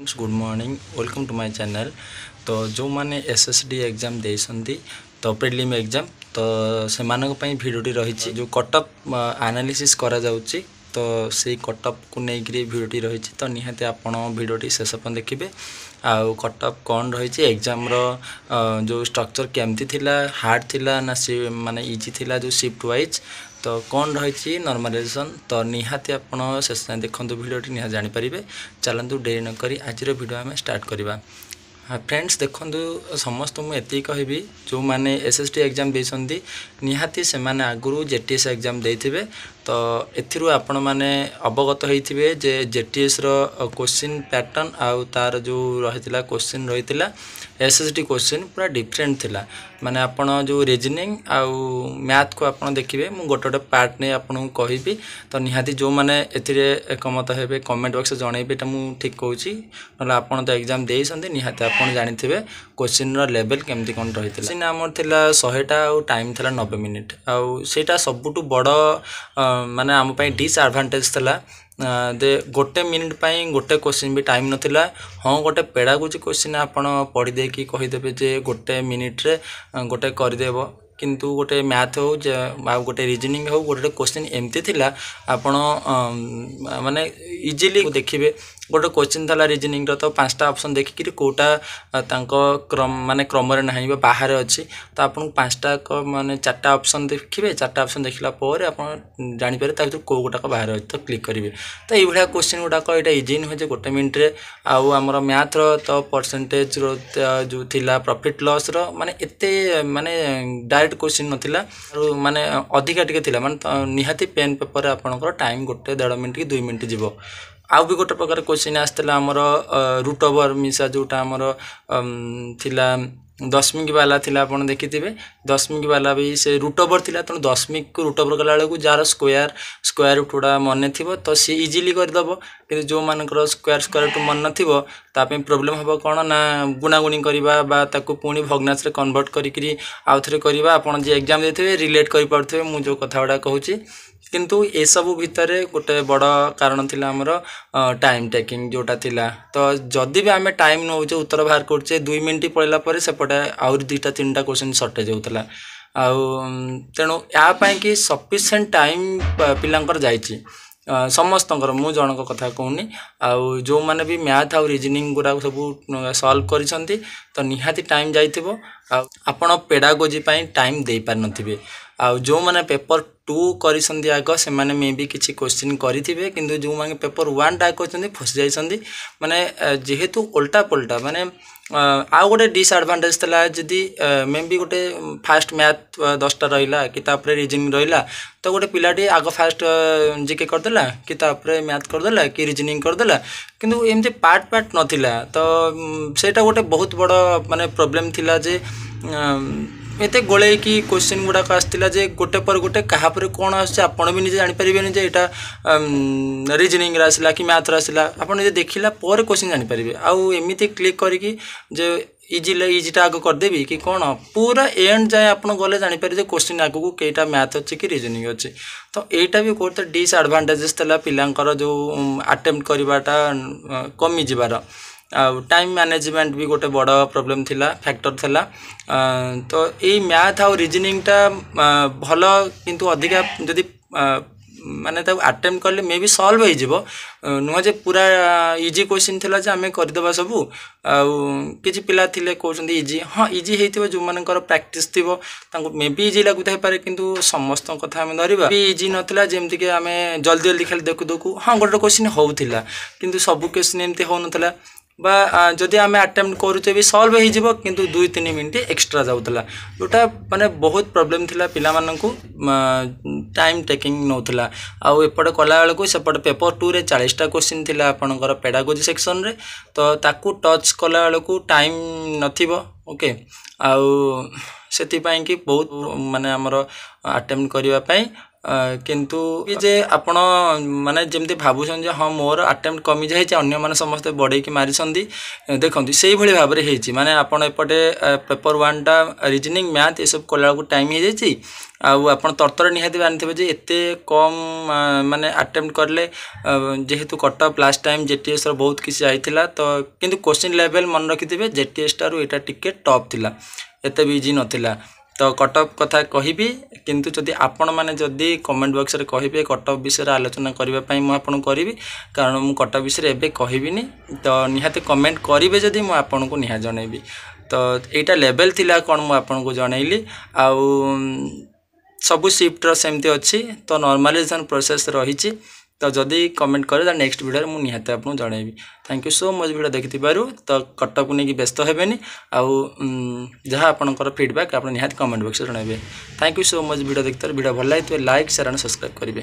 Friends good morning welcome to my channel. तो जो माने एसएसडी एग्जाम देइसंती तो प्रीलिम एग्जाम तो से मानक पई भिडियोटी रही जो कटअप एनालिसिस करा जाउची तो से कटअप को नेकरी भिडियोटी रही तो निहाते आपण भिडियोटी शेष पर्यंत देखिबे। आउ कटअप कौन रही एग्जाम रो जो स्ट्रक्चर केमती थिला हार्ड थिला ना माने इजी थिला जो शिफ्ट वाइज तो कौन रही नॉर्मलाइजेशन तो निहाती आपण शेष देखु भिडियोटी निहा जानि परिबे। चलतु डेरी नक आज भिडियो आम स्टार्ट करवा। हाँ फ्रेंड्स देखो समस्त मुझे कहबी जो मैंने एसएसटी एग्जाम देती निहाती से माने आगुरी जेटीएस एग्जाम देते तो एथिरु आपण माने अवगत होइथिबे जे जेटीएस रो क्वेश्चन पैटर्न आउ तार जो रहितला क्वेश्चन रहितला एसएसटी क्वेश्चन पूरा डिफरेंट थिला। माने आपण जो रीजनिंग आउ मैथ को आपण देखिबे मु गोटे पार्ट ने आपण को कहबी तो निहाती जो माने एथिरे एकमत हेबे कमेंट बॉक्स जणैबे त मु ठीक कहूची नला आपण तो एग्जाम देइसंते निहाती आपण जानिथिबे क्वेश्चन रो लेवल केमती कोन रहितला। सिना हमर थिला 100 टा आउ टाइम थिला 90 मिनिट आउ सेटा सबुटु बड़ माने आम पई डिसएडवांटेज थिला दे गोटे मिनिट पाई गोटे क्वेश्चन भी टाइम नथिला। हाँ गोटे पेडागोजी क्वेश्चन आपण पढ़ी दे कि कहीदेवे जे गोटे मिनिट रे गोटे करदेव किंतु गोटे मैथ हो गोटे रीजनिंग हो गोटे क्वेश्चन एमती थिला आपण माने इजीली देखिबे गोटे क्वेश्चन था रीजनिंग तो 5टा ऑप्शन देखिक कोटा क्रम माने क्रम रे नाही बाहर अच्छी तो आपन 5टा माने 4टा ऑप्शन देखिबे 4टा ऑप्शन देखला पर आपन जानि पारे ता भीतर को गोटा बाहर अच्छी तो क्लिक करिवे। तो ये भाया क्वेश्चन गुडा एटा इजी नुहे जे गोटे मिनिट रे आउ हमर मैथ रो तो परसेंटेज रो जो थिला प्रॉफिट लॉस रो माने एते माने डायरेक्ट क्वेश्चन नथिला माने अधिका टिके थिला माने निहाती पेन पेपर आपनकर टाइम गोटे 1.5 मिनिट कि 2 मिनिट जीवो। आउ भी गोटे प्रकार क्वेश्चन आसला आमर रूट ओवर मिसा जोटा आमर थिला दशमिक वाला थिला आपण देखिथिबे दशमिक वाला भी से रूट ओवर थिला त दशमिक को रूट ओवर कला बेलू जार स्क्वायर रूट गुड़ा मन थी तो सी इजिली करदेव कि जो मानकर स्क्वायर रूट मन नथिबो तापे प्रॉब्लम हम कौन ना गुणागुणी करवा बा ताकू पुणी भग्नांश रे कन्वर्ट करी आउ थरे करवा आपण जे एग्जाम देथिबे रिलेट करि पारथिबे मु जो कथा गुडा कहूची किंतु ए सबु भितर गोटे बड़ कारण थिला हमर टाइम टेकिंग जोटा थिला तो जदि भी आमे टाइम नौचे उत्तर बाहर करछे 2 मिनिट पळला परे सेपटे आउर 2टा 3टा क्वेश्चन शॉर्टेज होतला आउ तेणु या पाई कि सफिशिएंट टाइम पिलांकर जाईची समस्तंकर मु जनक कथा कहूनी आउ जो माने भी मैथ आउ रीजनिंग गुडा सब सॉल्व करिसंती तो निहाती टाइम जाइथिबो आपण पेडागोजी पाई टाइम दे पार नथिबे आउ जो माने पेपर 2 करिसंती आग से माने मे भी किछि क्वेश्चन करिथिबे किंतु जो माने पेपर 1 टा कहचंती फस जाइसंती माने जेहेतु उल्टा पल्टा माने आ गोटे डिसएडवांटेज तला जदि मे भी गोटे फास्ट मैथ 10टा रहिला कि तापरे रीजनिंग रहिला तो गोटे पिलाटी आग फास्ट जीके करदेला कि तापरे मैथ करदेला कि रीजनिंग करदेला किंतु एमती पार्ट नथिला तो सेटा गोटे बहुत बड़ माने प्रॉब्लम थिला जे एते गोले की क्वेश्चन गुडा आसला जे गोटे पर गोटे कहा पर कौन आसे आपण भी निजे जानि परिबेनी जे एटा रीजनिंग आसला कि मैथ आसला आपण जे देखिला पर क्वेश्चन जानि परिबे आउ एमिति क्लिक करिकी जे इजीटा आग करदेवी कि कौन पूरा एंड जाए आपन गले जानि पारे जे क्वेश्चन आगु को केटा मैथ अच्छी कि रीजनिंग अच्छी तो एटा भी कोते डिसएडवांटेजेस तला पिलांकर जो अटेम्प्ट करबाटा कमी जिबार टाइम मैनेजमेंट भी गोटे बड़ प्रॉब्लम थिला फैक्टर थिला तो ये मैथ आउ रीजनिंग टा भल किंतु अधिका जदि माने ता अटेम्प्ट करले मे भी सॉल्व हो जिवो नुह जे पूरा इजी क्वेश्चन थिला जे हमें कर देबा सबु किछि पिला थिले कहउछंदी इजी हाँ इजी हेतिबो जो मानकर प्रैक्टिस थिबो तांको मे भी इजी लागु थाई पारे किंतु समस्त कथा हमें धरिबा भी इजी नथिला जेमति के हमें जल्दी जल्दी खाली देखु हाँ गोटे क्वेश्चन होउथिला किंतु सब क्वेश्चन एमति हो नथिला बा जदि आमे अटेम्प्ट करूचे भी सॉल्व हो जिवो किंतु 2-3 मिनिट एक्स्ट्रा जाउतला जोटा माने बहुत प्रॉब्लम थिला पिला माननकु टाइम टेकिंग नौथला आउ एपटे कला बेलू सेपटे पेपर 2 रे 40टा क्वेश्चन थिला आपनकर पेडागोजी सेक्शन रे तो ताकू टच कला बेलू टाइम नथिबो ओके आउ सेति पई कि बहुत माने हमर अटेम्प्ट करिवा पई किंतु कि जे आपण माने जेमती भाबुछन जे हाँ मोर अटेम्प्ट कमी जाए अन्य माने समस्त बढ़े कि मारिसंदी देखंती सेही भली भाबरे हेची माने आपण एपटे पेपर 1 टा रीजनिंग मैथ ए सब कोला को टाइम हे जेची आउ आपण तरतर निहाती जानथिबे जे एते कम माने अटेम्प्ट करले जेहेतु cut off last time JTS रो बहुत किसी आइथिला तो किंतु क्वेश्चन लेवल मन रखिथिबे जेटीएस टारू एटा टिके टॉप थिला एते भी इजी नथिला तो कट ऑफ कथा कहिबी किंतु जदि आपण माने जदि कमेंट बॉक्स रे कहिबे कट ऑफ विषय आलोचना करबा पई मु आपण करिवि कारण मु कट ऑफ विषय एबे कहिबिनी तो निहाते कमेंट करिवे जदि मु आपण को निहा जणैबी तो एटा लेवल थिला कोन मु आपण को जणैली आउ सब शिफ्ट रो सेमती अछि तो नॉर्मलाइजेशन प्रोसेस रहिछि तो जदि कमेंट करे तो नेक्स्ट वीडियो मु निहाते आपन जणैबी thank you so much video देखिथिबारु तो कट को नेकी व्यस्त हेबेनी आउ जहाँ आपनकर फीडबैक आपन निहाते कमेंट बॉक्स रे जणैबे thank you so much video देखितर वीडियो भल लागित लाइक शेयर एंड सब्सक्राइब करिवे।